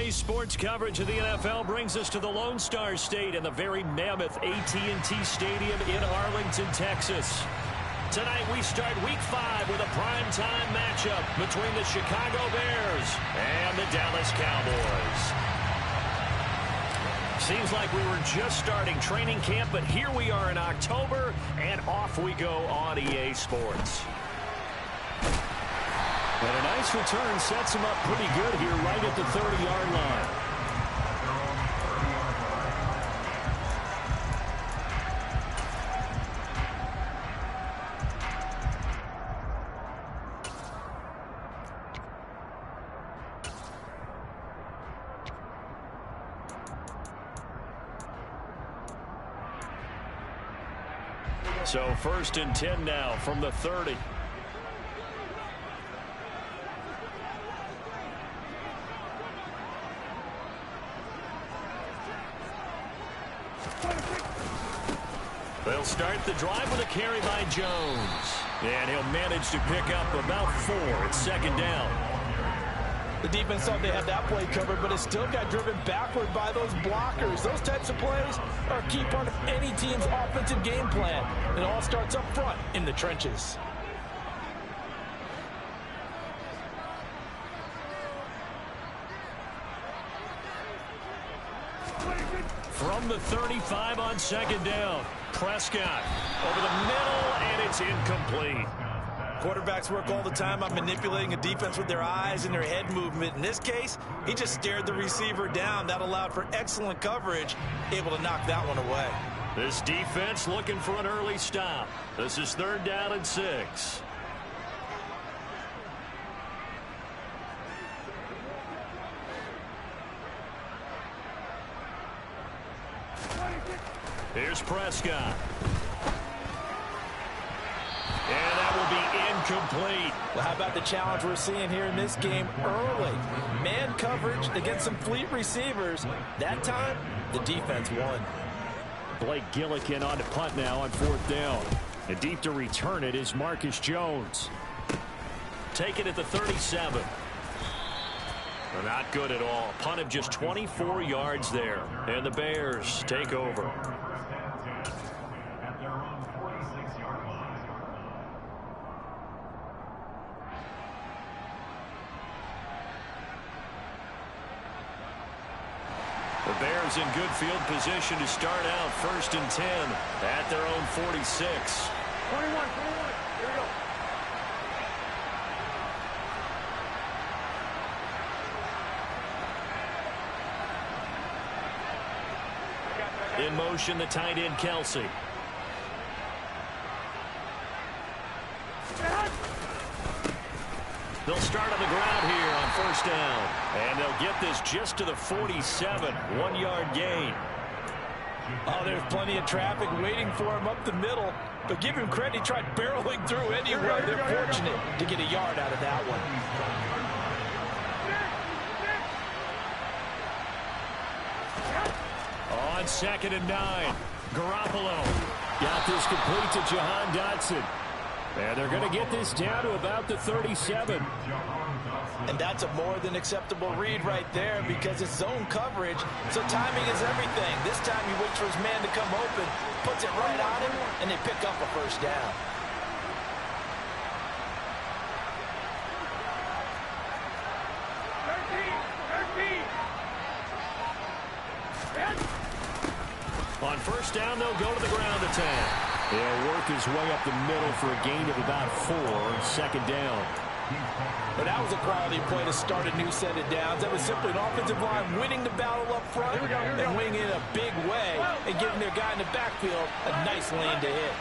Today's sports coverage of the NFL brings us to the Lone Star State and the very mammoth AT&T Stadium in Arlington, Texas. Tonight we start Week 5 with a primetime matchup between the Chicago Bears and the Dallas Cowboys. Seems like we were just starting training camp, but here we are in October, and off we go on EA Sports. And a nice return sets him up pretty good here right at the 30-yard line. So 1st and 10 now from the 30. They'll start the drive with a carry by Jones. And he'll manage to pick up about 4 at 2nd down. The defense thought they had that play covered, but it still got driven backward by those blockers. Those types of plays are a key part of any team's offensive game plan. It all starts up front in the trenches. From the 35 on 2nd down. Prescott over the middle, and it's incomplete. Quarterbacks work all the time on manipulating a defense with their eyes and their head movement. In this case, he just stared the receiver down. That allowed for excellent coverage, able to knock that one away. This defense looking for an early stop. This is 3rd down and 6. Here's Prescott. And that will be incomplete. Well, how about the challenge we're seeing here in this game early? Man coverage against some fleet receivers. That time, the defense won. Blake Gillikin on to punt now on 4th down. And deep to return it is Marcus Jones. Take it at the 37. They're not good at all. Punt of just 24 yards there. And the Bears take over. The Bears in good field position to start out 1st and 10 at their own 46. 21, here we go. In motion, the tight end, Kelsey. They'll start on the ground here on 1st down. And they'll get this just to the 47. 1-yard gain. Oh, there's plenty of traffic waiting for him up the middle. But give him credit, he tried barreling through anyway. They're fortunate to get a yard out of that one. On 2nd and 9. Garoppolo got this complete to Jahan Dotson. And they're going to get this down to about the 37. And that's a more than acceptable read right there because it's zone coverage, so timing is everything. This time he waits for his man to come open, puts it right on him, and they pick up a 1st down. On 1st down, they'll go to the ground attack. He'll work his way up the middle for a gain of about 4. 2nd down. But that was a quality play to start a new set of downs. That was simply an offensive line winning the battle up front and winning it in a big way and giving their guy in the backfield a nice lane to hit.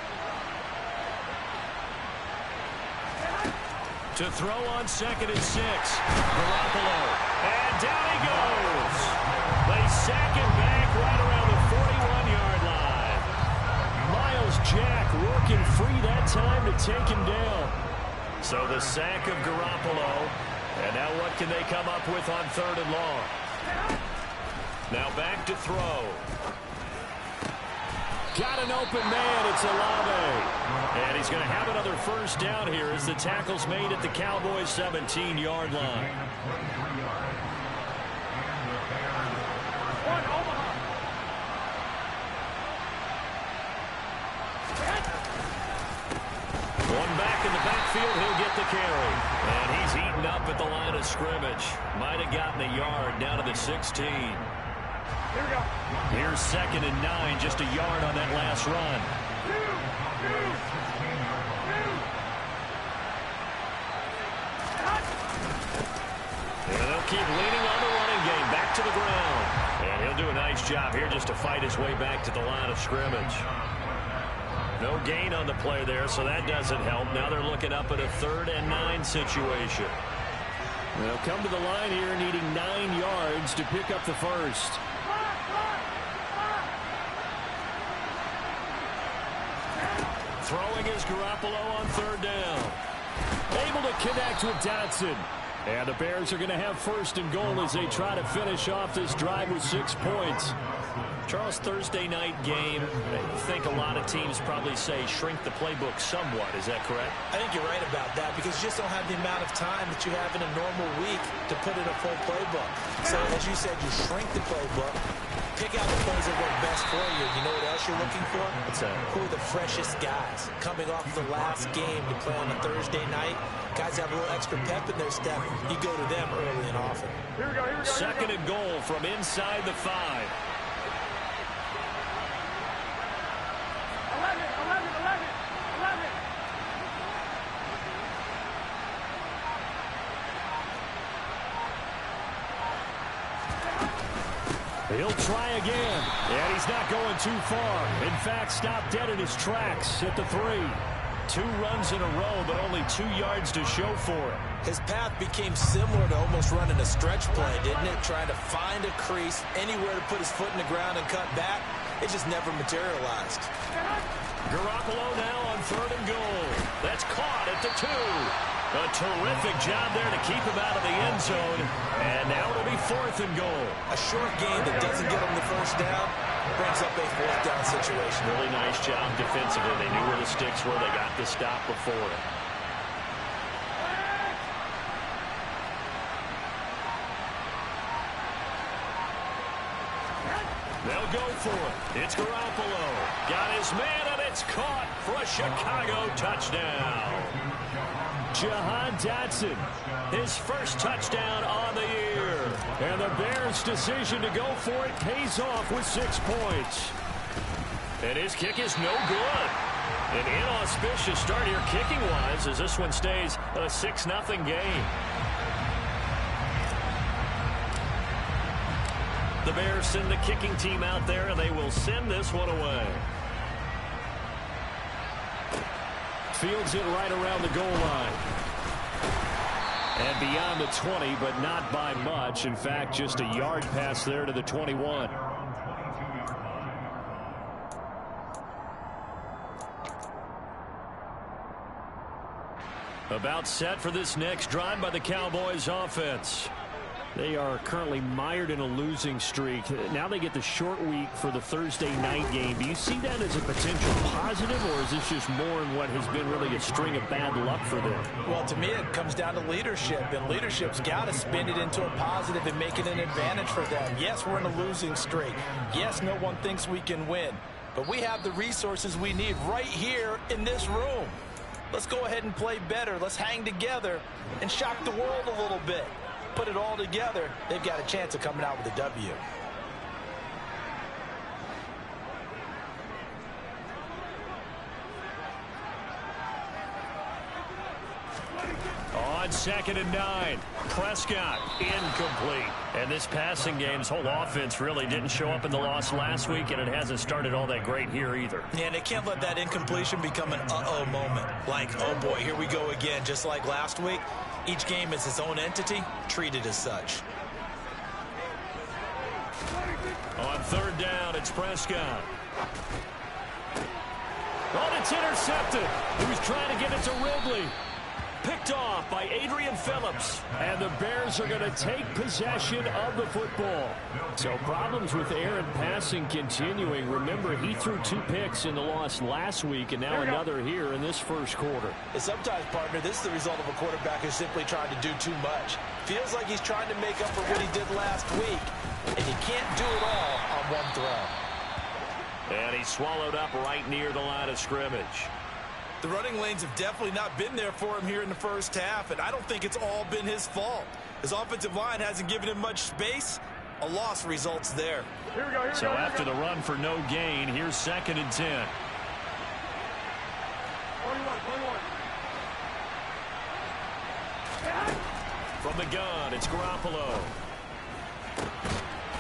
To throw on 2nd and 6. Garoppolo. And down he goes. They sack him back right around the 41-yard line. Miles Jack working free that time to take him down. So the sack of Garoppolo. And now what can they come up with on 3rd and long? Now back to throw. Got an open man. It's Olave. And he's going to have another 1st down here as the tackle's made at the Cowboys' 17-yard line. in the backfield. He'll get the carry. And he's eaten up at the line of scrimmage. Might have gotten a yard down to the 16. Here we go. Here's 2nd and 9, just a yard on that last run. And they'll keep leaning on the running game. Back to the ground. And he'll do a nice job here just to fight his way back to the line of scrimmage. No gain on the play there, so that doesn't help. Now they're looking up at a 3rd and 9 situation. They'll come to the line here needing 9 yards to pick up the first. Throwing is Garoppolo on 3rd down. Able to connect with Dotson. And the Bears are going to have 1st and goal as they try to finish off this drive with 6 points. Charles, Thursday night game, I think a lot of teams probably say shrink the playbook somewhat. Is that correct? I think you're right about that because you just don't have the amount of time that you have in a normal week to put in a full playbook. So, as you said, you shrink the playbook, pick out the plays that work best for you. You know what else you're looking for? What's that? Who are the freshest guys coming off the last game to play on a Thursday night? Guys have a little extra pep in their step. You go to them early and often. Here we go, here we go. 2nd and goal from inside the 5. 11. He'll try again, and he's not going too far. In fact, stopped dead in his tracks at the 3. 2 runs in a row, but only 2 yards to show for it. His path became similar to almost running a stretch play, didn't it? Trying to find a crease, anywhere to put his foot in the ground and cut back. It just never materialized. Garoppolo now on 3rd and goal. That's caught at the 2. A terrific job there to keep him out of the end zone. And now it'll be 4th and goal. A short gain that doesn't get him the 1st down brings up a 4th down situation. Really nice job defensively. They knew where the sticks were. They got the stop before it. They'll go for it. It's Garoppolo. Got his man, and it's caught for a Chicago touchdown. Jahan Dotson, his first touchdown on the year. And the Bears' decision to go for it pays off with 6 points. And his kick is no good. An inauspicious start here kicking-wise as this one stays a 6-0 game. The Bears send the kicking team out there, and they will send this one away. Fields it right around the goal line. And beyond the 20, but not by much. In fact, just a yard pass there to the 21. About set for this next drive by the Cowboys offense. They are currently mired in a losing streak. Now they get the short week for the Thursday night game. Do you see that as a potential positive, or is this just more in what has been really a string of bad luck for them? Well, to me, it comes down to leadership, and leadership's got to spin it into a positive and make it an advantage for them. Yes, we're in a losing streak. Yes, no one thinks we can win, but we have the resources we need right here in this room. Let's go ahead and play better. Let's hang together and shock the world a little bit. Put it all together, they've got a chance of coming out with a W. On 2nd and 9, Prescott incomplete. And this passing game's whole offense really didn't show up in the loss last week, and it hasn't started all that great here either. Yeah, and they can't let that incompletion become an uh-oh moment. Like, oh boy, here we go again, just like last week. Each game is its own entity, treated as such. On 3rd down, it's Prescott. Oh, it's intercepted. He was trying to get it to Ridley. Picked off by Adrian Phillips. And the Bears are going to take possession of the football. So problems with Aaron passing continuing. Remember, he threw 2 picks in the loss last week, and now another here in this first quarter. And sometimes, partner, this is the result of a quarterback who's simply trying to do too much. Feels like he's trying to make up for what he did last week. And you can't do it all on one throw. And he swallowed up right near the line of scrimmage. The running lanes have definitely not been there for him here in the first half, and I don't think it's all been his fault. His offensive line hasn't given him much space. A loss results there. Here we go, so after the run for no gain, here's 2nd and 10. 21. From the gun, it's Garoppolo.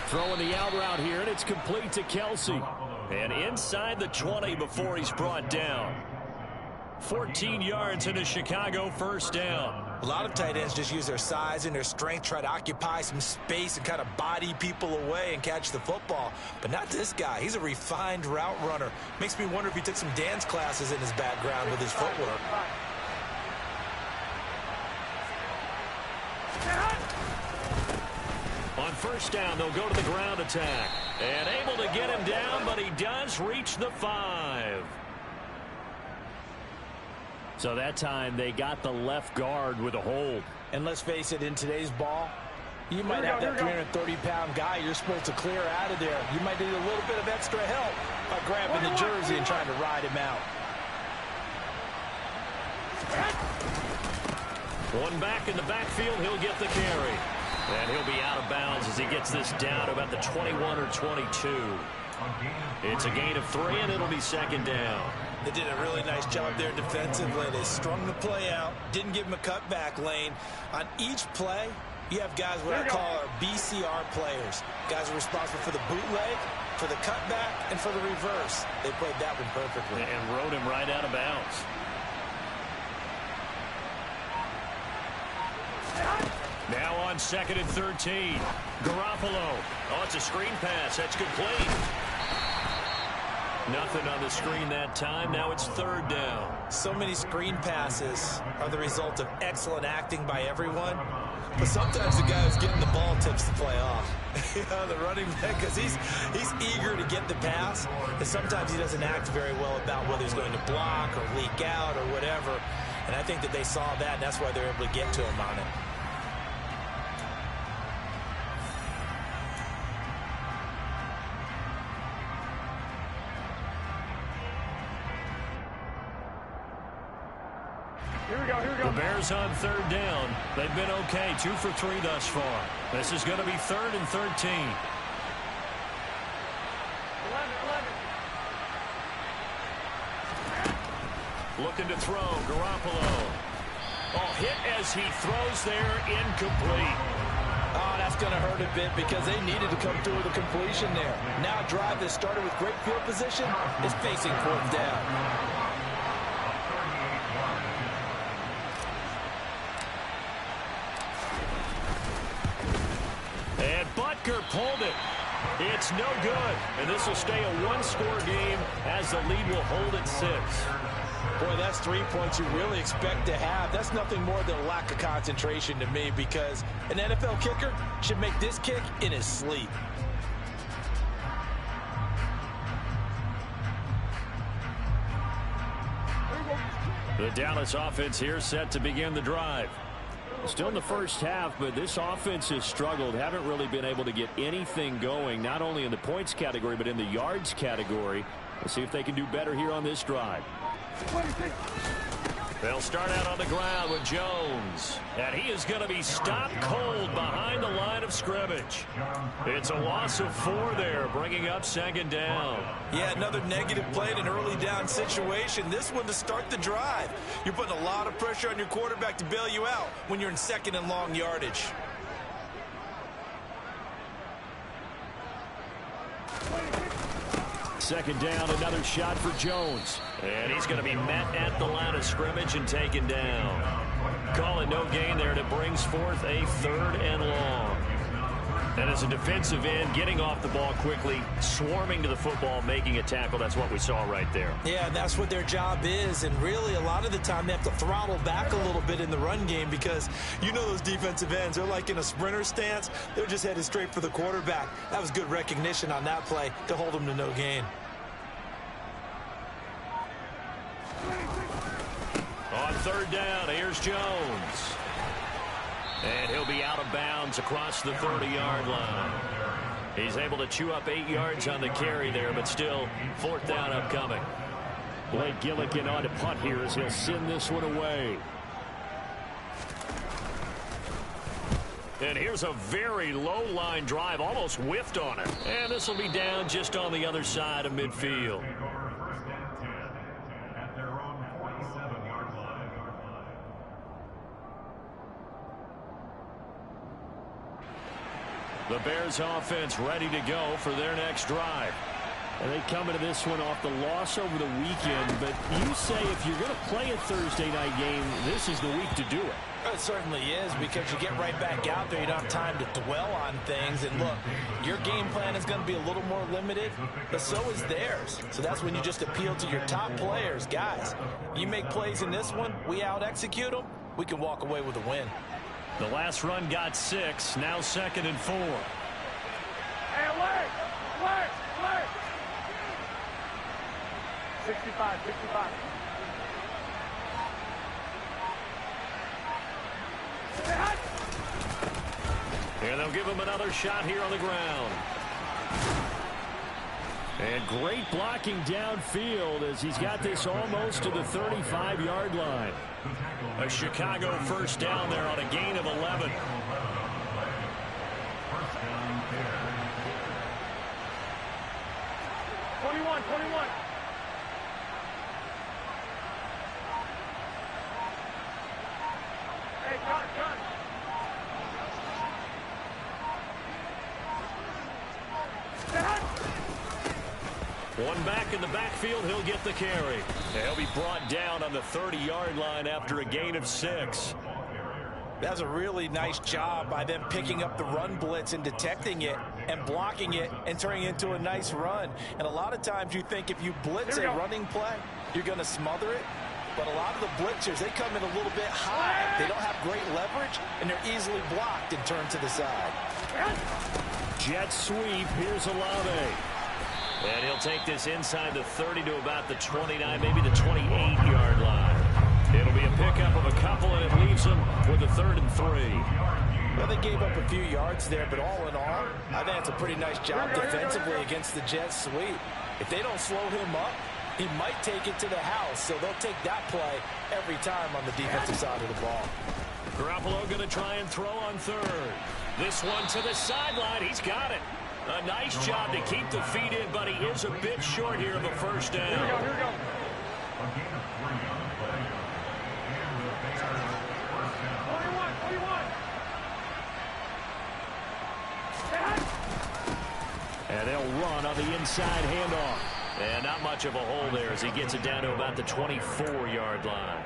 Throwing the out route here, and it's complete to Kelsey. And inside the 20 before he's brought down. 14 yards and a Chicago first down. A lot of tight ends just use their size and their strength, try to occupy some space and kind of body people away and catch the football. But not this guy. He's a refined route runner. Makes me wonder if he took some dance classes in his background with his footwork. On first down, they'll go to the ground attack. And able to get him down, but he does reach the 5. So that time they got the left guard with a hold. And let's face it, in today's ball, you might have that 330-pound guy you're supposed to clear out of there. You might need a little bit of extra help by grabbing the jersey and trying to ride him out. One back in the backfield, he'll get the carry. And he'll be out of bounds as he gets this down to about the 21 or 22. It's a gain of 3, and it'll be 2nd down. They did a really nice job there defensively. They strung the play out, didn't give him a cutback lane. On each play, you have guys what I call our BCR players. Guys are responsible for the bootleg, for the cutback, and for the reverse. They played that one perfectly. And rode him right out of bounds. Now on 2nd and 13. Garoppolo. Oh, it's a screen pass. That's complete. Nothing on the screen that time. Now it's 3rd down. So many screen passes are the result of excellent acting by everyone. But sometimes the guy who's getting the ball tips the play off. The running back, because he's eager to get the pass. And sometimes he doesn't act very well about whether he's going to block or leak out or whatever. And I think that they saw that, and that's why they're able to get to him on it. The Bears on 3rd down. They've been okay. 2 for 3 thus far. This is going to be 3rd and 13. 11. Looking to throw. Garoppolo. Oh, hit as he throws there. Incomplete. Oh, that's going to hurt a bit because they needed to come through with a completion there. Now a drive that started with great field position is facing 4th down. And Butker pulled it. It's no good. And this will stay a 1-score game as the lead will hold at 6. Boy, that's 3 points you really expect to have. That's nothing more than a lack of concentration to me because an NFL kicker should make this kick in his sleep. The Dallas offense here set to begin the drive. Still in the first half, but this offense has struggled. Haven't really been able to get anything going, not only in the points category, but in the yards category. Let's see if they can do better here on this drive. They'll start out on the ground with Jones. And he is going to be stopped cold behind the line of scrimmage. It's a loss of 4 there, bringing up 2nd down. Yeah, another negative play in an early down situation. This one to start the drive. You're putting a lot of pressure on your quarterback to bail you out when you're in 2nd and long yardage. Second down, another shot for Jones. And he's going to be met at the line of scrimmage and taken down. Call it no gain there, and it brings forth a 3rd and long. And as a defensive end, getting off the ball quickly, swarming to the football, making a tackle, that's what we saw right there. Yeah, that's what their job is, and really a lot of the time they have to throttle back a little bit in the run game because you know those defensive ends, they're like in a sprinter stance. They're just headed straight for the quarterback. That was good recognition on that play to hold them to no gain. On 3rd down, here's Jones. And he'll be out of bounds across the 30-yard line. He's able to chew up 8 yards on the carry there, but still 4th down upcoming. Blake Gillikin on to punt here as he'll send this one away. And here's a very low line drive, almost whiffed on it. And this will be down just on the other side of midfield. The Bears offense ready to go for their next drive. And they come into this one off the loss over the weekend. But you say if you're going to play a Thursday night game, this is the week to do it. It certainly is, because you get right back out there. You don't have time to dwell on things. And look, your game plan is going to be a little more limited, but so is theirs. So that's when you just appeal to your top players. Guys, you make plays in this one, we out-execute them, we can walk away with a win. The last run got 6, now 2nd and 4. Hey, alert! Alert! Alert! 65, 65. And they'll give him another shot here on the ground. And great blocking downfield as he's got this almost to the 35-yard line. A Chicago first down there on a gain of 11. Hey, cut. One back in the backfield, he'll get the carry. He'll be brought down on the 30-yard line after a gain of 6. That's a really nice job by them picking up the run blitz and detecting it and blocking it and turning it into a nice run. And a lot of times you think if you blitz a running play, you're going to smother it. But a lot of the blitzers, they come in a little bit high. They don't have great leverage, and they're easily blocked and turned to the side. Jet sweep. Here's Olave. And he'll take this inside the 30 to about the 29, maybe the 28-yard line. It'll be a pickup of a couple, and it leaves them with a 3rd and 3. Well, they gave up a few yards there, but all in all, I think it's a pretty nice job defensively against the Jet sweep. If they don't slow him up, he might take it to the house, so they'll take that play every time on the defensive side of the ball. Garoppolo going to try and throw on 3rd. This one to the sideline. He's got it. A nice job to keep the feet in, but he is a bit short here of a first down. Here we go. And they'll run on the inside handoff. And not much of a hole there as he gets it down to about the 24-yard line.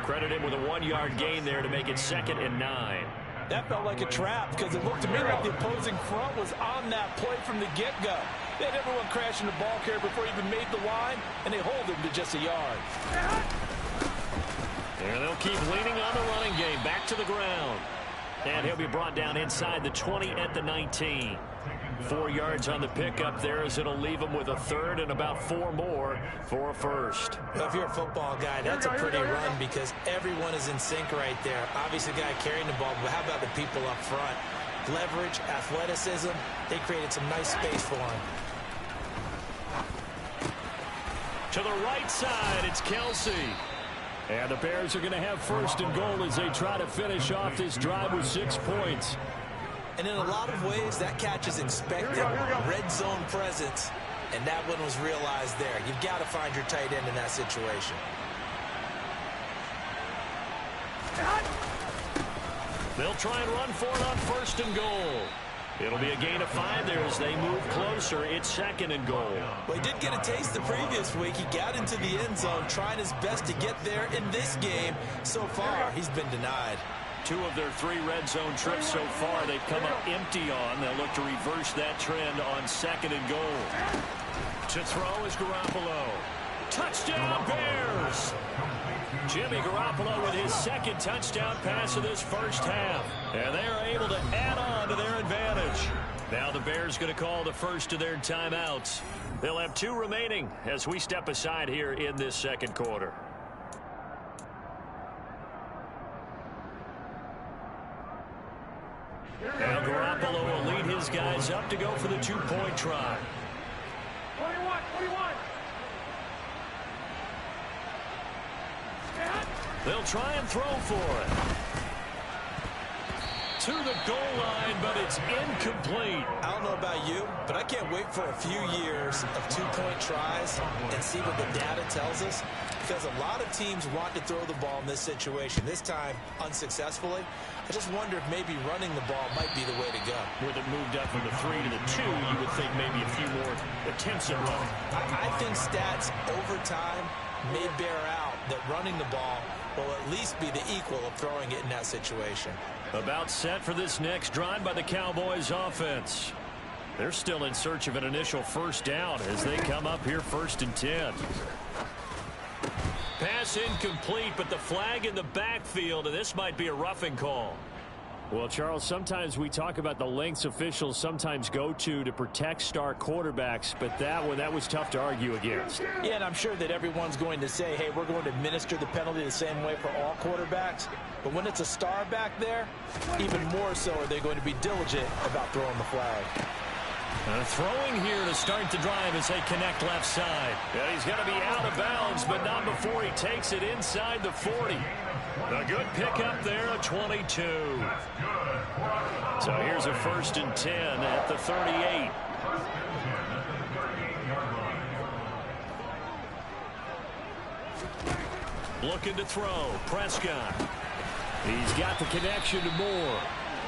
Credit him with a 1-yard gain there to make it 2nd and 9. That felt like a trap because it looked to me like the opposing front was on that play from the get-go. They had everyone crashing the ball carrier before he even made the line, and they hold him to just a yard. And they'll keep leaning on the running game. Back to the ground. And he'll be brought down inside the 20 at the 19. 4 yards on the pickup there as it'll leave him with a 3rd and about 4 more for a first. Well, if you're a football guy, that's a pretty run because everyone is in sync right there. Obviously, the guy carrying the ball, but how about the people up front? Leverage, athleticism, they created some nice space for him. To the right side, it's Kelsey. And the Bears are going to have 1st and goal as they try to finish off this drive with 6 points. And in a lot of ways, that catch is expected. Red zone presence, and that one was realized there. You've got to find your tight end in that situation. They'll try and run for it on 1st and goal. It'll be a gain of 5 there as they move closer. It's 2nd and goal. Well, he did get a taste the previous week. He got into the end zone, trying his best to get there in this game. So far, he's been denied. 2 of their 3 red zone trips so far they've come up empty on. They'll look to reverse that trend on 2nd and goal. To throw is Garoppolo. Touchdown, Bears! Jimmy Garoppolo with his 2nd touchdown pass of this first half. And they are able to add on to their advantage. Now the Bears going to call the first of their timeouts. They'll have 2 remaining as we step aside here in this 2nd quarter. Now Garoppolo will lead his guys up to go for the 2-point try. 21. They'll try and throw for it. To the goal line, but it's incomplete. I don't know about you, but I can't wait for a few years of two-point tries and see what the data tells us, because a lot of teams want to throw the ball in this situation. This time, unsuccessfully. I just wonder if maybe running the ball might be the way to go. With it moved up from the 3 to the 2, you would think maybe a few more attempts at running. I think stats over time may bear out that running the ball will at least be the equal of throwing it in that situation. About set for this next drive by the Cowboys offense. They're still in search of an initial first down as they come up here 1st and 10. Pass incomplete, but the flag in the backfield, and this might be a roughing call. Well, Charles, sometimes we talk about the lengths officials sometimes go to protect star quarterbacks, but that was tough to argue against. Yeah, and I'm sure that everyone's going to say, hey, we're going to administer the penalty the same way for all quarterbacks. But when it's a star back there, even more so are they going to be diligent about throwing the flag. Throwing here to start the drive as they connect left side. And he's going to be out of bounds, but not before he takes it inside the 40. A good pickup there, a 22. So here's a 1st and 10 at the 38. Looking to throw. Prescott. He's got the connection to Moore.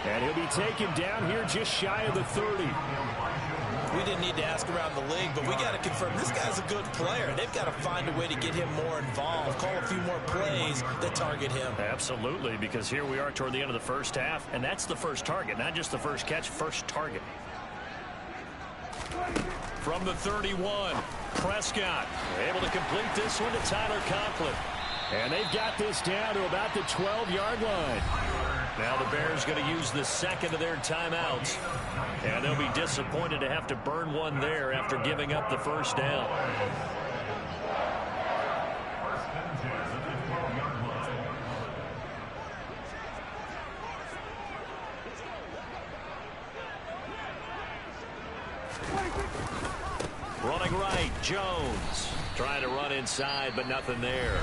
And he'll be taken down here just shy of the 30. We didn't need to ask around the league, but we got to confirm this guy's a good player. They've got to find a way to get him more involved, call a few more plays that target him. Absolutely, because here we are toward the end of the first half, and that's the first target, not just the first catch, first target. From the 31, Prescott able to complete this one to Tyler Conklin. And they've got this down to about the 12-yard line. Now the Bears going to use the second of their timeouts. And they'll be disappointed to have to burn one there after giving up the first down. Running right, Jones. Trying to run inside, but nothing there.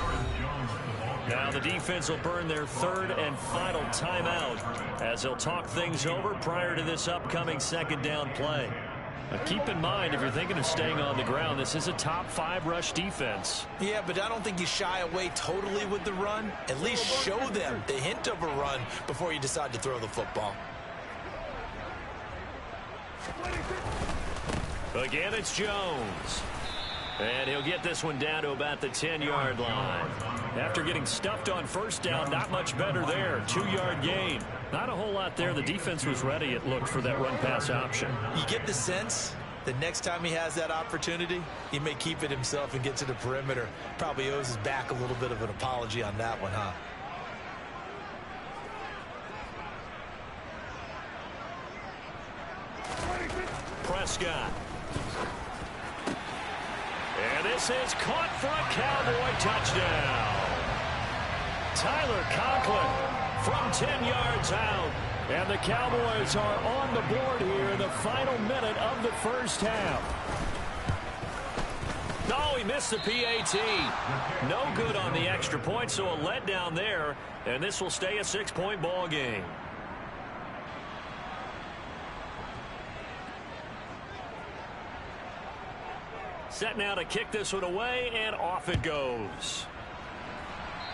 Now the defense will burn their 3rd and final timeout as they'll talk things over prior to this upcoming 2nd down play. Now keep in mind, if you're thinking of staying on the ground, this is a top 5 rush defense. Yeah, but I don't think you shy away totally with the run. At least show them the hint of a run before you decide to throw the football. Again, it's Jones. And he'll get this one down to about the 10-yard line. After getting stuffed on first down, not much better there. 2-yard gain. Not a whole lot there. The defense was ready, it looked, for that run-pass option. You get the sense that next time he has that opportunity, he may keep it himself and get to the perimeter. Probably owes his back a little bit of an apology on that one, huh? Prescott. And this is caught for a Cowboy touchdown. Tyler Conklin from 10 yards out. And the Cowboys are on the board here in the final minute of the first half. No, he missed the PAT. No good on the extra point, so a letdown there. And this will stay a 6-point ball game. Set now to kick this one away, and off it goes.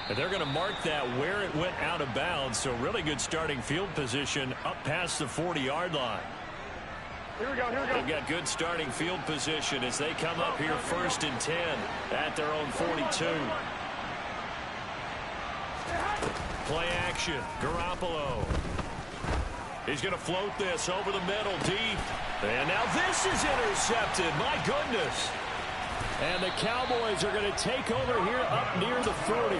And they're going to mark that where it went out of bounds, so really good starting field position up past the 40-yard line. Here we go, here we go. They've got good starting field position as they come up here 1st and 10 at their own 42. Play action, Garoppolo. He's going to float this over the middle, deep. And now this is intercepted, my goodness. And the Cowboys are going to take over here up near the 30.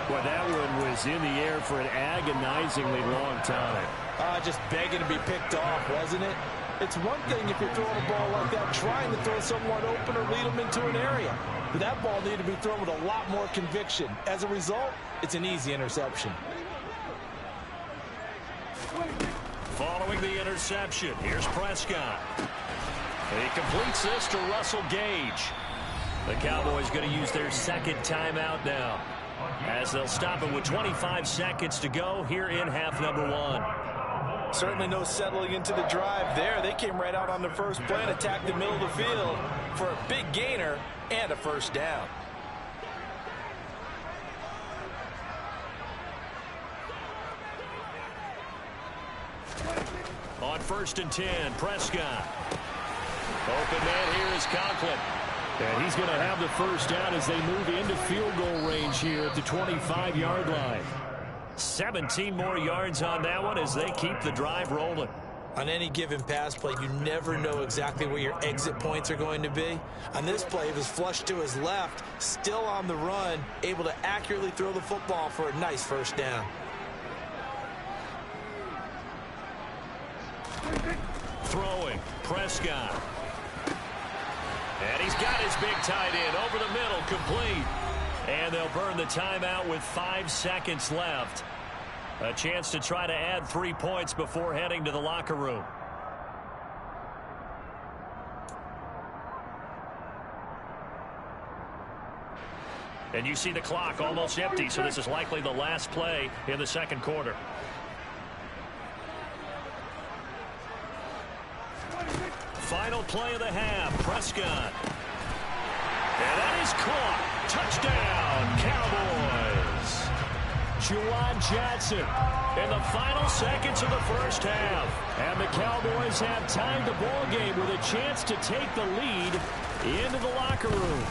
Well, that one was in the air for an agonizingly long time. Just begging to be picked off, wasn't it? It's one thing if you're throwing a ball like that, trying to throw someone open or lead them into an area. But that ball needed to be thrown with a lot more conviction. As a result, it's an easy interception. Following the interception, here's Prescott. He completes this to Russell Gage. The Cowboys going to use their second timeout now. as they'll stop it with 25 seconds to go here in half number 1. Certainly no settling into the drive there. They came right out on the first play and attacked the middle of the field for a big gainer and a first down. On 1st and 10, Prescott. Open man here is Conklin. And he's going to have the first down as they move into field goal range here at the 25-yard line. 17 more yards on that one as they keep the drive rolling. On any given pass play, you never know exactly where your exit points are going to be. On this play, it was flushed to his left, still on the run, able to accurately throw the football for a nice first down. Throwing, Prescott. And he's got his big tight end over the middle, complete. And they'll burn the timeout with 5 seconds left. A chance to try to add 3 points before heading to the locker room. And you see the clock almost empty, so this is likely the last play in the second quarter. Final play of the half, Prescott. And that is caught. Touchdown, Cowboys. Juwan Johnson In the final seconds of the first half. And the Cowboys have tied the ball game with a chance to take the lead into the locker room.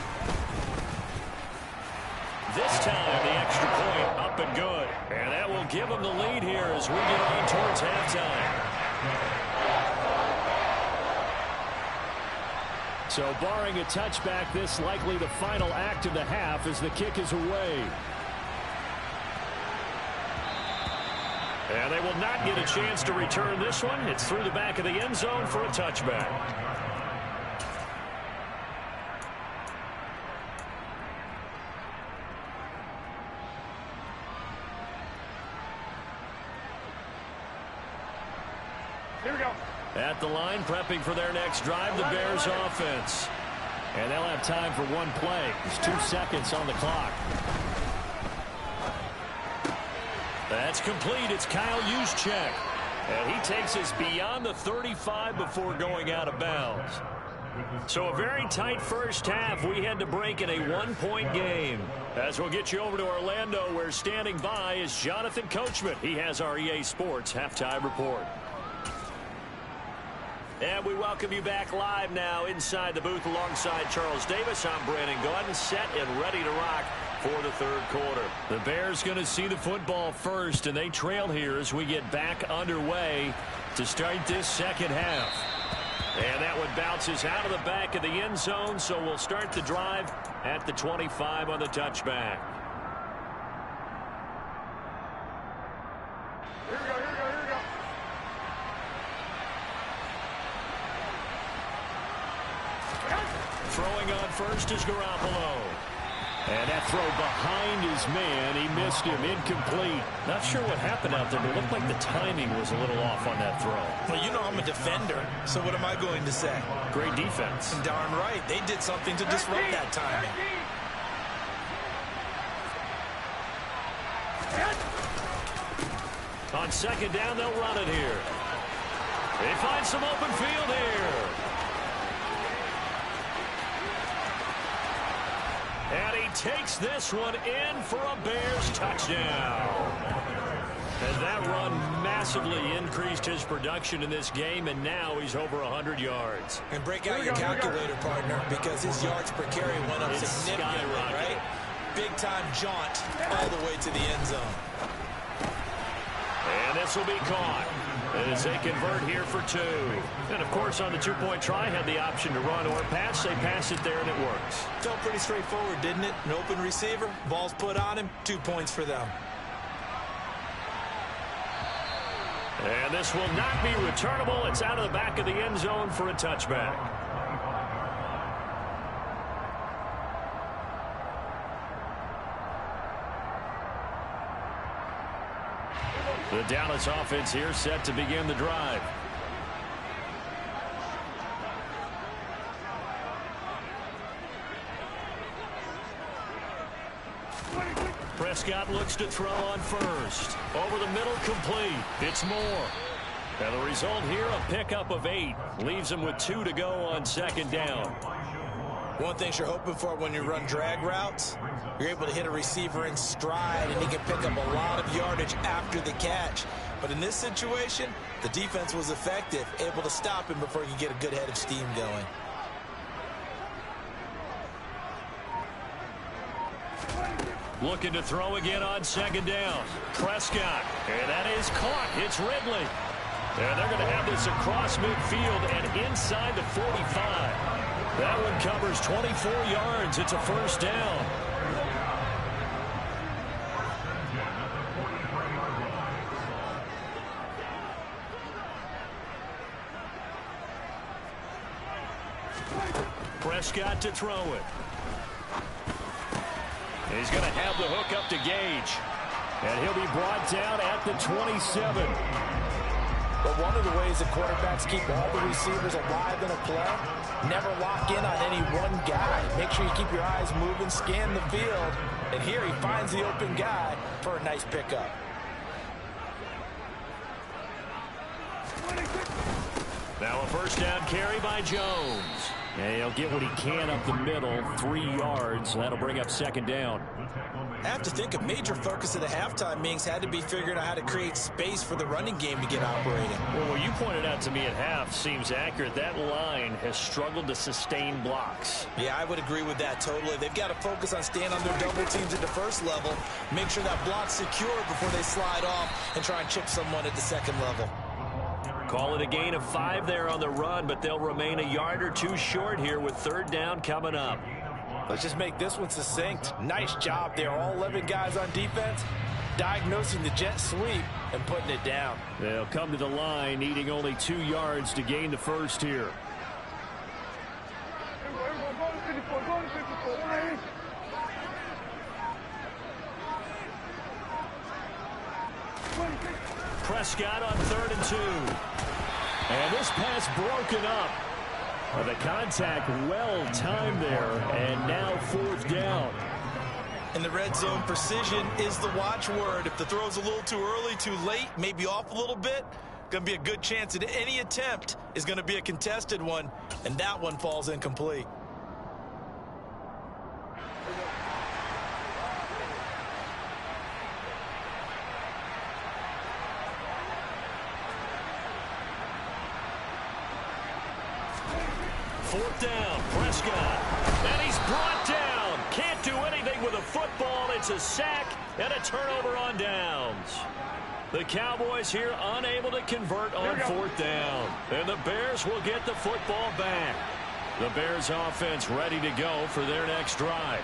This time, the extra point up and good. And that will give them the lead here as we get on towards halftime. So barring a touchback, this likely the final act of the half as the kick is away. And they will not get a chance to return this one. It's through the back of the end zone for a touchback. Here we go. At the line, prepping for their next drive, the Bears offense. And they'll have time for one play. There's 2 seconds on the clock. That's complete. It's Kyle Juszczyk. And he takes us beyond the 35 before going out of bounds. So a very tight first half. We had to break in a 1-point game. As we'll get you over to Orlando, where standing by is Jonathan Coachman. He has our EA Sports halftime report. And we welcome you back live now inside the booth alongside Charles Davis. I'm Brandon Gordon, set and ready to rock for the third quarter. The Bears going to see the football first, and they trail here as we get back underway to start this second half. And that one bounces out of the back of the end zone, so we'll start the drive at the 25 on the touchback. Here we go, here we go, here we go. Throwing on first is Garoppolo. And that throw behind his man, he missed him, incomplete. Not sure what happened out there, but it looked like the timing was a little off on that throw. Well, you know I'm a defender, so what am I going to say? Great defense. Darn right. They did something to disrupt that timing. On second down, they'll run it here. They find some open field here. And he takes this one in for a Bears touchdown. And that run massively increased his production in this game, and now he's over 100 yards. And break out your calculator, partner, because his yards per carry went up It's significantly, skyrocketed. right? Big-time jaunt all the way to the end zone. And this will be caught as they convert here for 2. And, of course, on the 2-point try, had the option to run or pass. They pass it there, and it works. Felt pretty straightforward, didn't it? An open receiver, ball's put on him, 2 points for them. And this will not be returnable. It's out of the back of the end zone for a touchback. The Dallas offense here set to begin the drive. Prescott looks to throw on first. Over the middle, complete. It's Moore. And the result here, a pickup of 8. Leaves him with 2 to go on second down. One thing you're hoping for when you run drag routes, you're able to hit a receiver in stride, and he can pick up a lot of yardage after the catch. But in this situation, the defense was effective, able to stop him before he could get a good head of steam going. Looking to throw again on second down. Prescott, and that is caught. It's Ridley. And they're going to have this across midfield and inside the 45. That one covers 24 yards. It's a first down. Prescott to throw it. He's going to have the hook up to Gage. And he'll be brought down at the 27. But one of the ways that quarterbacks keep all the receivers alive in a play, never lock in on any one guy. Make sure you keep your eyes moving, scan the field. And here he finds the open guy for a nice pickup. Now a first down carry by Jones. And he'll get what he can up the middle, 3 yards. That'll bring up second down. I have to think a major focus of the halftime meetings had to be figuring out how to create space for the running game to get operating. Well, what you pointed out to me at half seems accurate. That line has struggled to sustain blocks. Yeah, I would agree with that totally. They've got to focus on staying on their double teams at the first level, make sure that block's secure before they slide off and try and chip someone at the second level. Call it a gain of 5 there on the run, but they'll remain a yard or 2 short here with third down coming up. Let's just make this one succinct. Nice job there. All 11 guys on defense diagnosing the jet sweep and putting it down. They'll come to the line needing only 2 yards to gain the first here. Prescott on 3rd and 2. And this pass broken up. The contact well timed there, and now 4th down. In the red zone, precision is the watchword. If the throw's a little too early, too late, maybe off a little bit, going to be a good chance that any attempt is going to be a contested one, and that one falls incomplete. Fourth down, Prescott. And he's brought down. Can't do anything with a football. It's a sack and a turnover on downs. The Cowboys here unable to convert on 4th down. And the Bears will get the football back. The Bears offense ready to go for their next drive.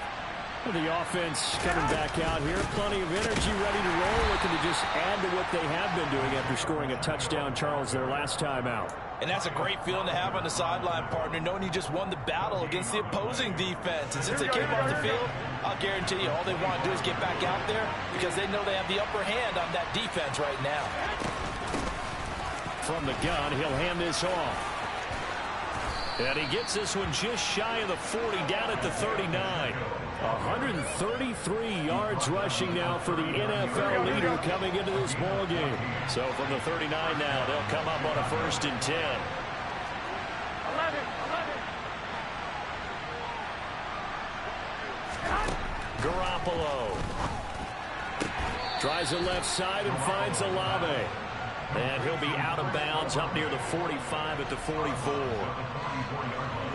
The offense coming back out here. Plenty of energy, ready to roll. Looking to just add to what they have been doing after scoring a touchdown, Charles, their last time out. And that's a great feeling to have on the sideline, partner, knowing you just won the battle against the opposing defense. And since they came off the field, I'll guarantee you all they want to do is get back out there because they know they have the upper hand on that defense right now. From the gun, he'll hand this off. And he gets this one just shy of the 40, down at the 39. 133 yards rushing now for the NFL leader coming into this ball game. So from the 39 now, they'll come up on a 1st and 10. 11. Garoppolo tries the left side and finds Olave. And he'll be out of bounds up near the 45 at the 44.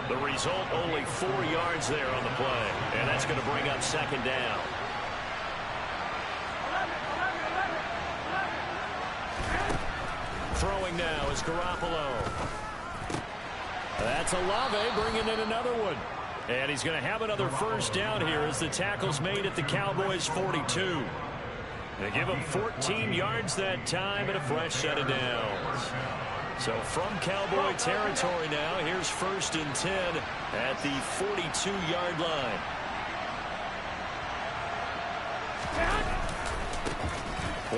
The result, only 4 yards there on the play. And that's going to bring up second down. Throwing now is Garoppolo. That's Olave bringing in another one. And he's going to have another first down here as the tackle's made at the Cowboys 42. They give him 14 yards that time and a fresh set of downs. So from Cowboy territory now, here's 1st and 10 at the 42-yard line.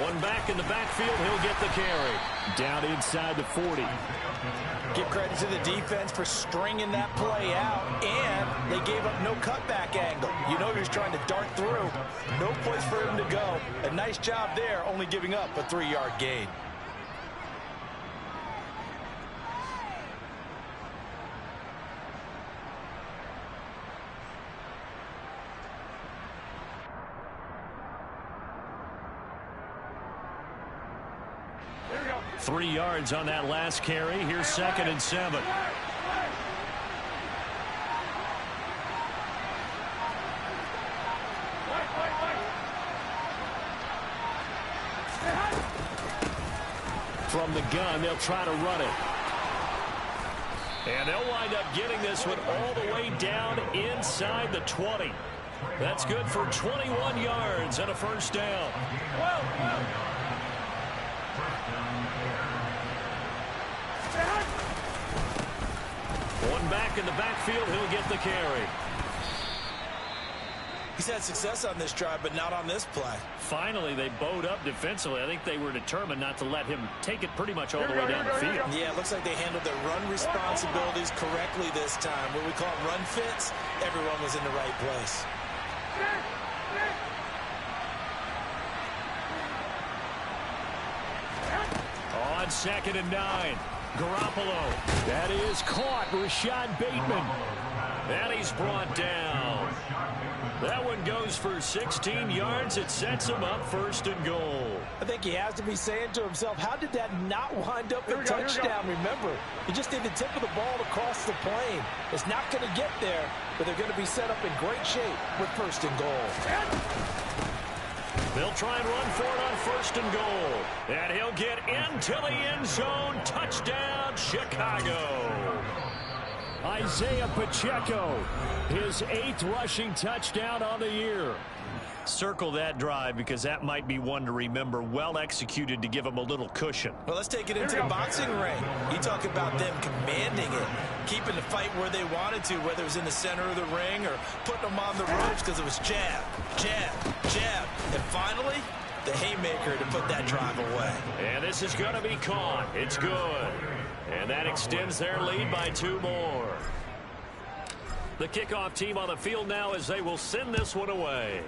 One back in the backfield, he'll get the carry. Down inside the 40. Give credit to the defense for stringing that play out, and they gave up no cutback angle. You You know he's trying to dart through. No place for him to go. A nice job there, only giving up a 3-yard gain. Here we go. 3 yards on that last carry. Here's 2nd and 7. From the gun, they'll try to run it. And they'll wind up getting this one all the way down inside the 20. That's good for 21 yards and a first down. One back in the backfield, he'll get the carry. He's had success on this drive, but not on this play. Finally, they bowed up defensively. I think they were determined not to let him take it pretty much all the way down the field. Yeah, it looks like they handled their run responsibilities correctly this time. What we call run fits, everyone was in the right place. On 2nd and 9, Garoppolo. That is caught. Rashad Bateman. And he's brought down. That one goes for 16 yards. It sets him up 1st and goal. I think he has to be saying to himself, how did that not wind up a touchdown? Remember, you just need the tip of the ball to cross the plane. It's not going to get there, but they're going to be set up in great shape with 1st and goal. They'll try and run for it on 1st and goal. And he'll get into the end zone. Touchdown, Chicago. Isaiah Pacheco, his 8th rushing touchdown on the year. Circle that drive because that might be one to remember. Well executed to give him a little cushion. Well, let's take it into the boxing ring. You talk about them commanding it, keeping the fight where they wanted to, whether it was in the center of the ring or putting them on the ropes because it was jab, jab, jab. And finally, the haymaker to put that drive away. And this is going to be caught. It's good. And that extends their lead by 2 more. The kickoff team on the field now as they will send this one away.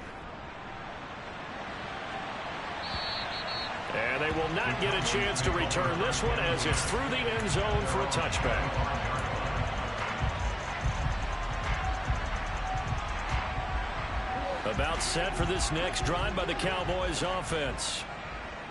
And they will not get a chance to return this one as it's through the end zone for a touchback. About set for this next drive by the Cowboys offense.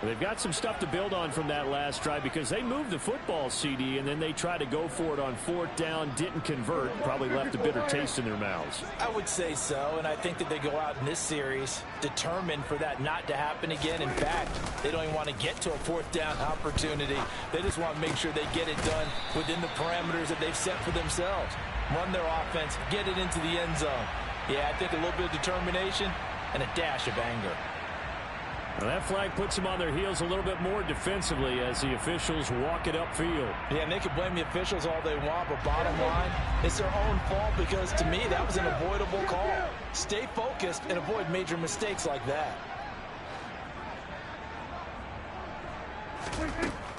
They've got some stuff to build on from that last drive because they moved the football, CD, and then they tried to go for it on 4th down, didn't convert, probably left a bitter taste in their mouths. I would say so, and I think that they go out in this series determined for that not to happen again. In fact, they don't even want to get to a 4th down opportunity. They just want to make sure they get it done within the parameters that they've set for themselves. Run their offense, get it into the end zone. Yeah, I think a little bit of determination and a dash of anger. Well, that flag puts them on their heels a little bit more defensively as the officials walk it upfield. Yeah, and they can blame the officials all they want, but bottom line, it's their own fault because, to me, that was an avoidable call. Stay focused and avoid major mistakes like that.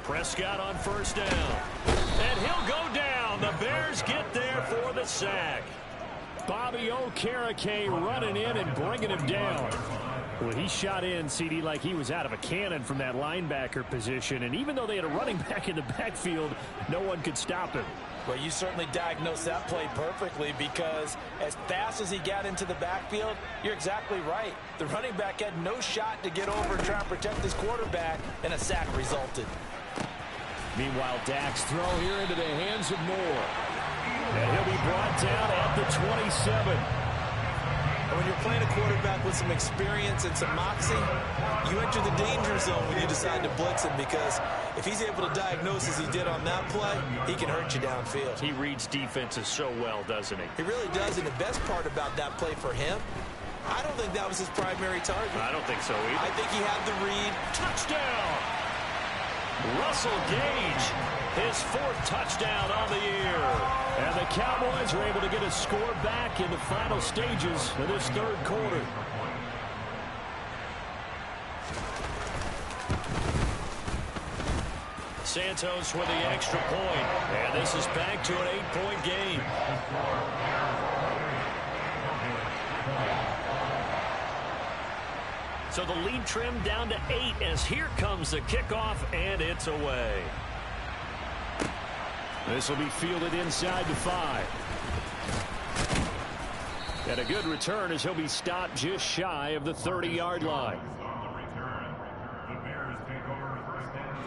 Prescott on 1st down. And he'll go down. The Bears get there for the sack. Bobby Okereke running in and bringing him down. Well, he shot in, CD, like he was out of a cannon from that linebacker position. And even though they had a running back in the backfield, no one could stop him. Well, you certainly diagnosed that play perfectly because as fast as he got into the backfield, you're exactly right. The running back had no shot to get over and try and protect his quarterback, and a sack resulted. Meanwhile, Dak's throw here into the hands of Moore. And he'll be brought down at the 27. When you're playing a quarterback with some experience and some moxie, you enter the danger zone when you decide to blitz him because if he's able to diagnose as he did on that play, he can hurt you downfield. He reads defenses so well, doesn't he? He really does, and the best part about that play for him, I don't think that was his primary target. I don't think so either. I think he had the read. Touchdown! Russell Gage, his 4th touchdown on the year. And the Cowboys are able to get a score back in the final stages of this 3rd quarter. Santos with the extra point. And this is back to an 8-point game. So the lead trimmed down to 8 as here comes the kickoff, and it's away. This will be fielded inside the 5. And a good return as he'll be stopped just shy of the 30-yard line.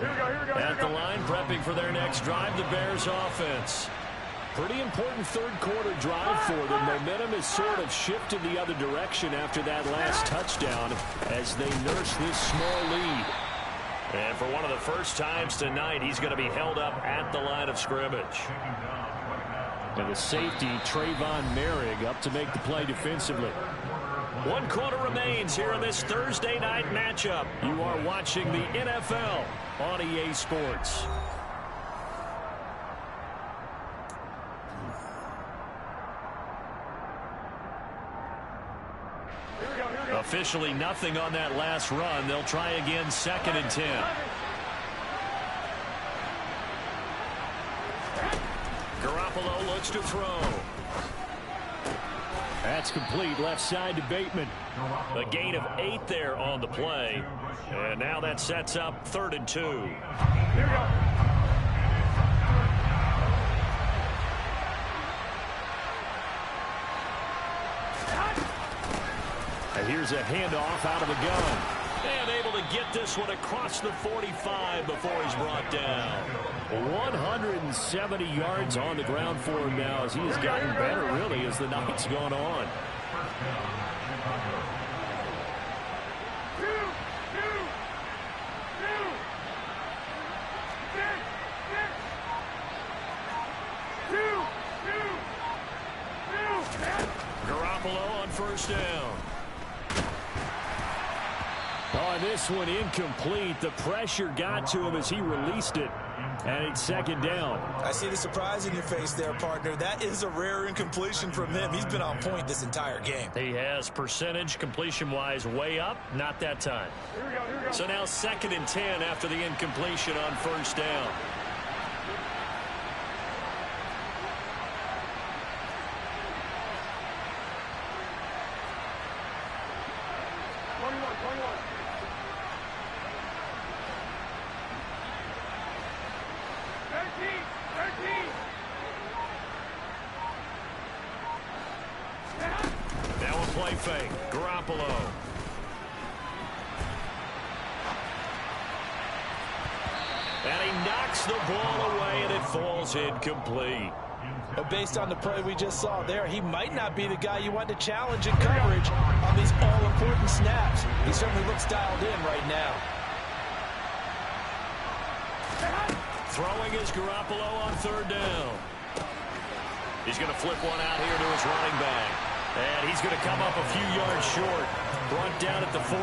At the line, prepping for their next drive, the Bears offense. Pretty important third-quarter drive for them. Momentum has sort of shifted the other direction after that last touchdown as they nurse this small lead. And for one of the first times tonight, he's going to be held up at the line of scrimmage. And the safety, Trayvon Merrick, up to make the play defensively. 1 quarter remains here in this Thursday night matchup. You are watching the NFL on EA Sports. Officially nothing on that last run. They'll try again, 2nd and 10. Garoppolo looks to throw. That's complete, left side to Bateman. A gain of 8 there on the play. And now that sets up 3rd and 2. Here we go. And here's a handoff out of the gun. And able to get this one across the 45 before he's brought down. 170 yards on the ground for him now as he has gotten better, really, as the night's gone on. Garoppolo on 1st down. Oh, this one incomplete. The pressure got to him as he released it. And it's 2nd down. I see the surprise in your face there, partner. That is a rare incompletion from him. He's been on point this entire game. He has percentage completion-wise way up. Not that time. Here we go. So now 2nd and 10 after the incompletion on 1st down. Now a play fake. Garoppolo. And he knocks the ball away, and it falls incomplete. But based on the play we just saw there, he might not be the guy you want to challenge in coverage on these all-important snaps. He certainly looks dialed in right now. Throwing is Garoppolo on 3rd down. He's going to flip one out here to his running back. And he's going to come up a few yards short. Brought down at the 45.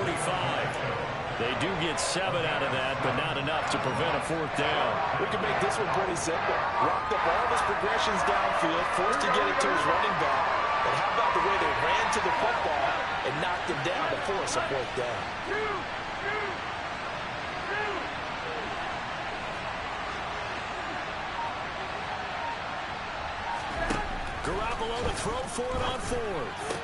They do get 7 out of that, but not enough to prevent a 4th down. We can make this one pretty simple. Rocked up all of his progressions downfield, forced to get it to his running back. But how about the way they ran to the football and knocked him down to force a 4th down? Garoppolo to throw for it on 4th.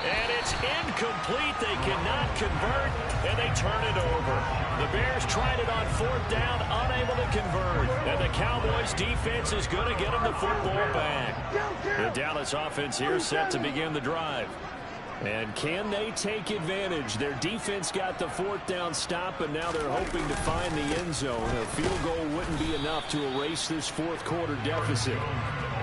And it's incomplete. They cannot convert, and they turn it over. The Bears tried it on 4th down, unable to convert. And the Cowboys defense is going to get them the football back. The Dallas offense here set to begin the drive. And can they take advantage? Their defense got the 4th down stop, and now they're hoping to find the end zone. A field goal wouldn't be enough to erase this 4th quarter deficit.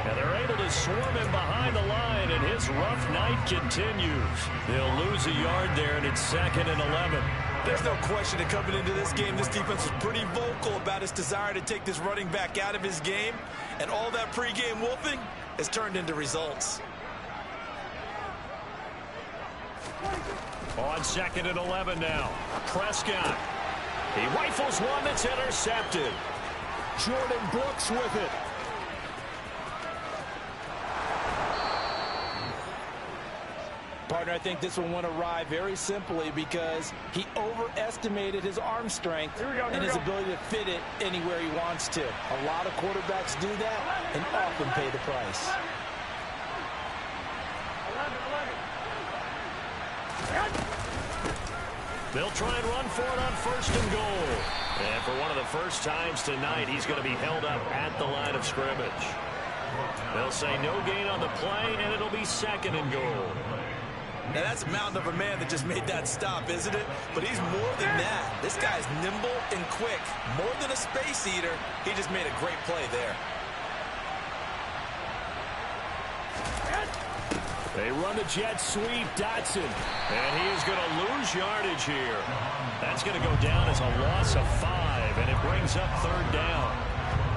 And they're able to swarm him behind the line, and his rough night continues. They'll lose a yard there, and it's 2nd and 11. There's no question that coming into this game, this defense was pretty vocal about its desire to take this running back out of his game. And all that pregame wolfing has turned into results. On 2nd and 11 now. Prescott. He rifles one that's intercepted. Jordan Brooks with it. Partner, I think this one went awry very simply because he overestimated his arm strength and his ability to fit it anywhere he wants to. A lot of quarterbacks do that and often pay the price. They'll try and run for it on 1st and goal. And for one of the first times tonight, he's going to be held up at the line of scrimmage. They'll say no gain on the play, and it'll be 2nd and goal. Now, that's a mountain of a man that just made that stop, isn't it? But he's more than that. This guy's nimble and quick. More than a space eater, he just made a great play there. They run the jet sweep, Dotson. And he is going to lose yardage here. That's going to go down as a loss of 5, and it brings up 3rd down.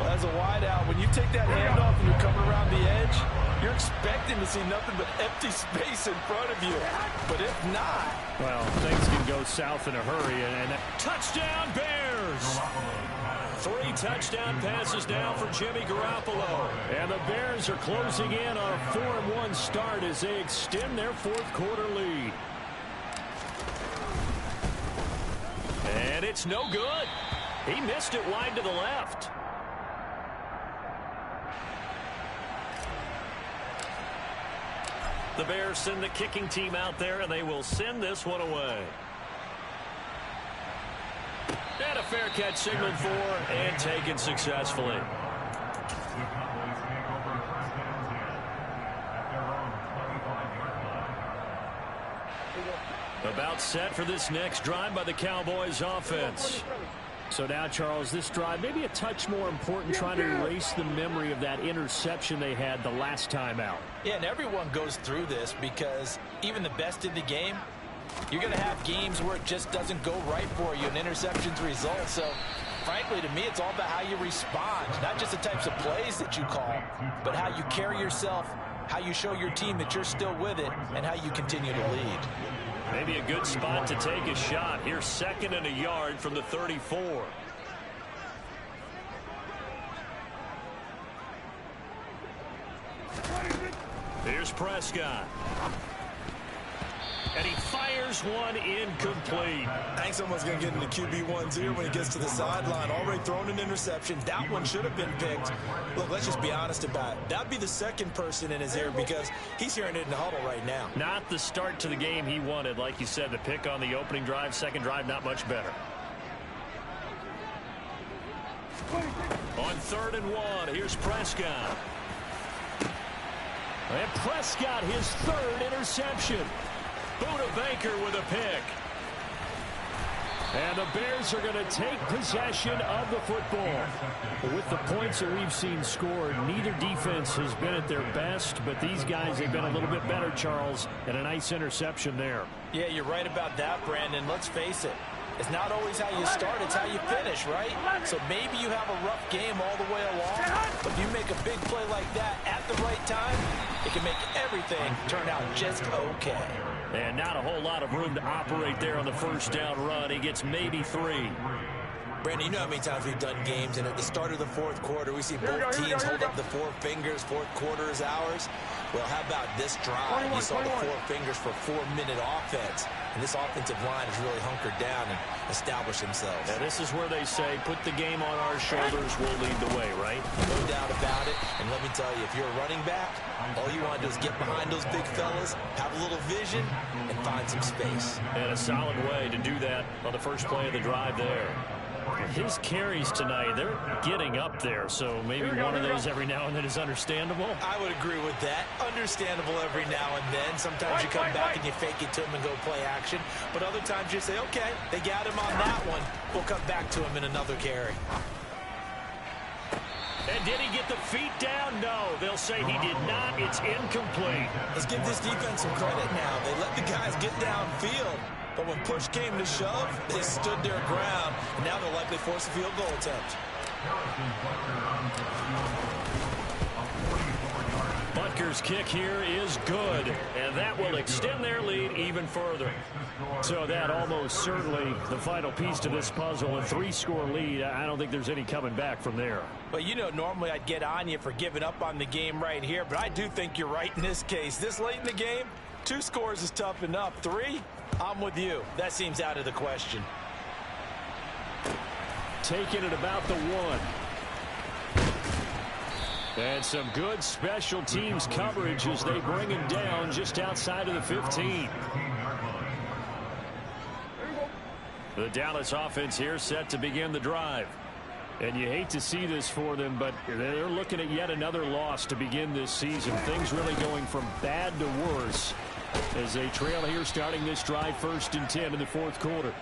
Well, as a wideout, when you take that handoff and you're coming around the edge, you're expecting to see nothing but empty space in front of you. But if not... well, things can go south in a hurry. And touchdown, Bears! 3 touchdown passes now for Jimmy Garoppolo. And the Bears are closing in on a 4-1 start as they extend their 4th quarter lead. And it's no good. He missed it wide to the left. The Bears send the kicking team out there, and they will send this one away. And a fair catch signaled for and taken successfully. About set for this next drive by the Cowboys offense. So now, Charles, this drive maybe a touch more important, trying to erase the memory of that interception they had the last time out. Yeah, and everyone goes through this because even the best in the game, you're going to have games where it just doesn't go right for you, and interceptions result. So, frankly, to me, it's all about how you respond, not just the types of plays that you call, but how you carry yourself, how you show your team that you're still with it, and how you continue to lead. Maybe a good spot to take a shot. Here's 2nd and a yard from the 34. Here's Prescott. And he fires one incomplete. I think someone's going to get into QB1's ear when he gets to the sideline. Already thrown an interception. That one should have been picked. Look, let's just be honest about it. That'd be the 2nd person in his ear because he's hearing it in the huddle right now. Not the start to the game he wanted. Like you said, the pick on the opening drive, 2nd drive, not much better. On 3rd and 1, here's Prescott. And Prescott, his 3rd interception. Buda Baker with a pick. And the Bears are going to take possession of the football. With the points that we've seen scored, neither defense has been at their best, but these guys have been a little bit better, Charles, and a nice interception there. Yeah, you're right about that, Brandon. Let's face it. It's not always how you start, it's how you finish, right? So maybe you have a rough game all the way along, but if you make a big play like that at the right time, it can make everything turn out just okay. And not a whole lot of room to operate there on the 1st down run. He gets maybe 3. Brandon, you know how many times we've done games, and at the start of the 4th quarter, we see both teams hold up the 4 fingers, 4th quarter is ours. Well, how about this drive? You saw the 4 fingers for 4-minute offense, and this offensive line has really hunkered down and established themselves. Now, this is where they say, put the game on our shoulders, we'll lead the way, right? No doubt about it, and let me tell you, if you're a running back, all you want to do is get behind those big fellas, have a little vision, and find some space. And a solid way to do that on the first play of the drive there. His carries tonight, they're getting up there, so maybe one of those every now and then is understandable. I would agree with that. Understandable every now and then. Sometimes you come back and you fake it to him and go play action, but other times you say, okay, they got him on that one. We'll come back to him in another carry. And did he get the feet down? No. They'll say he did not. It's incomplete. Let's give this defense some credit now. They let the guys get downfield. But when push came to shove, they stood their ground. And now they'll likely force a field goal attempt. Butker's kick here is good. And that will extend their lead even further. So that almost certainly the final piece to this puzzle. A 3-score lead. I don't think there's any coming back from there. Well, you know, normally I'd get on you for giving up on the game right here. But I do think you're right in this case. This late in the game, 2 scores is tough enough. 3? I'm with you. That seems out of the question. Taking it about the 1. And some good special teams coverage as they bring him down just outside of the 15. The Dallas offense here set to begin the drive. And you hate to see this for them, but they're looking at yet another loss to begin this season. Things really going from bad to worse as they trail here starting this drive 1st and 10 in the 4th quarter.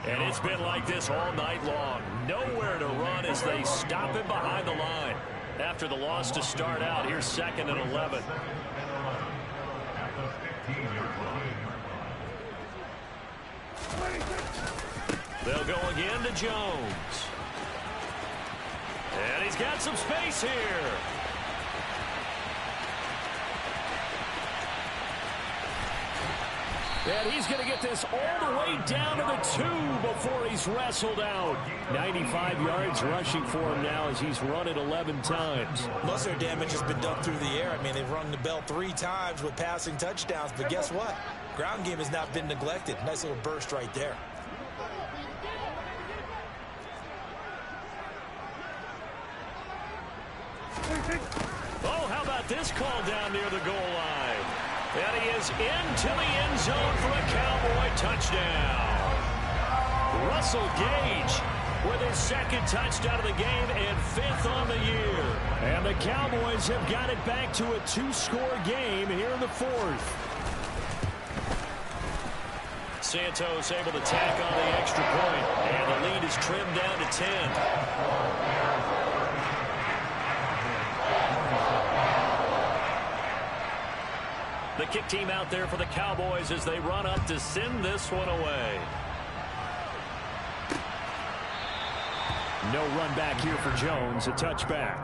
And it's been like this all night long. Nowhere to run as they stop him behind the line. After the loss to start out, here's 2nd and 11. They'll go again to Jones. And he's got some space here. And he's going to get this all the way down to the 2 before he's wrestled out. 95 yards rushing for him now as he's run it 11 times. Most of their damage has been done through the air. I mean, they've rung the bell 3 times with passing touchdowns, but guess what? Ground game has not been neglected. Nice little burst right there. Oh, how about this call down near the goal line? And he is into the end zone for a Cowboy touchdown. Russell Gage with his 2nd touchdown of the game and 5th on the year. And the Cowboys have got it back to a 2-score game here in the 4th. Santos able to tack on the extra point, and the lead is trimmed down to 10. The kick team out there for the Cowboys as they run up to send this one away. No run back here for Jones. A touchback.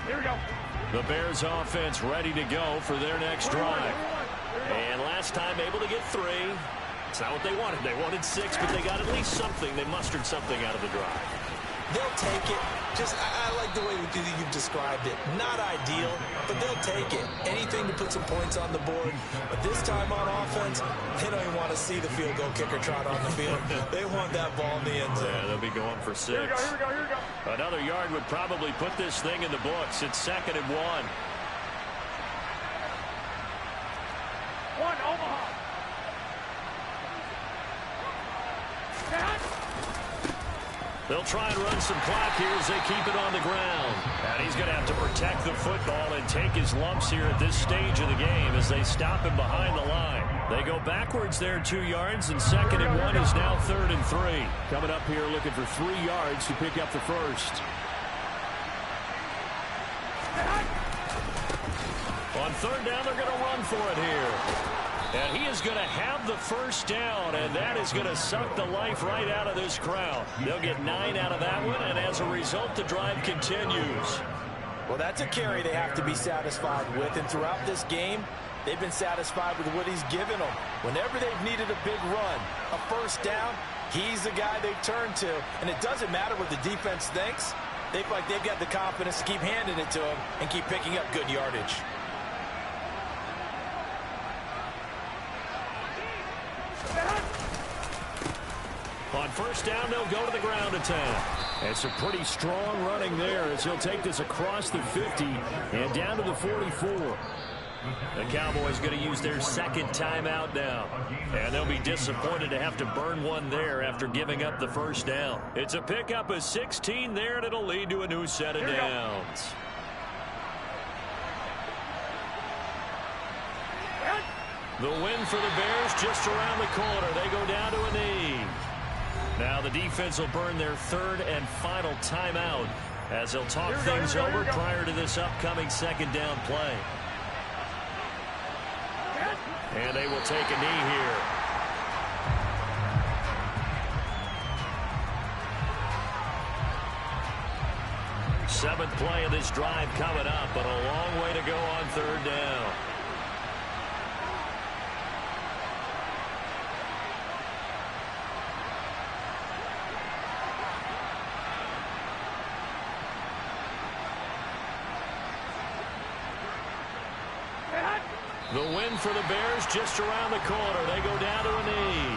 Here we go. The Bears offense ready to go for their next drive. And last time able to get 3. It's not what they wanted. They wanted 6, but they got at least something. They mustered something out of the drive. They'll take it. I like the way you've described it. Not ideal, but they'll take it. Anything to put some points on the board. But this time on offense, they don't even want to see the field goal kicker trot on the field. They want that ball in the end zone. Yeah, they'll be going for 6. Here we go, here we go. Another yard would probably put this thing in the books. It's 2nd and 1. One, Omaha. They'll try and run some clock here as they keep it on the ground. And he's going to have to protect the football and take his lumps here at this stage of the game as they stop him behind the line. They go backwards there 2 yards, and 2nd and 1 is now 3rd and 3. Coming up here looking for 3 yards to pick up the first. On 3rd down, they're going to run for it here. And he is going to have the first down, and that is going to suck the life right out of this crowd. They'll get 9 out of that one, and as a result, the drive continues. Well, that's a carry they have to be satisfied with, and throughout this game, they've been satisfied with what he's given them. Whenever they've needed a big run, a first down, he's the guy they've turned to, and it doesn't matter what the defense thinks. They feel like they've got the confidence to keep handing it to him and keep picking up good yardage. On first down, they'll go to the ground attack. It's a pretty strong running there as he'll take this across the 50 and down to the 44. The Cowboys going to use their 2nd timeout now. And they'll be disappointed to have to burn one there after giving up the first down. It's a pickup of 16 there, and it'll lead to a new set of downs. The win for the Bears just around the corner. They go down to a knee. Now the defense will burn their 3rd and final timeout as they'll talk things over prior to this upcoming 2nd down play. And they will take a knee here. Seventh play of this drive coming up, but a long way to go on 3rd down. The win for the Bears just around the corner. They go down to a knee.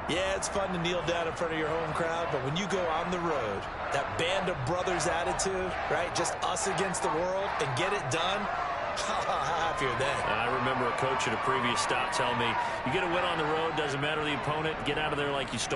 Yeah, it's fun to kneel down in front of your home crowd, but when you go on the road, that band of brothers attitude, right? Just us against the world and get it done. How happier then. I remember a coach at a previous stop telling me, you get a win on the road, doesn't matter the opponent, get out of there like you stole.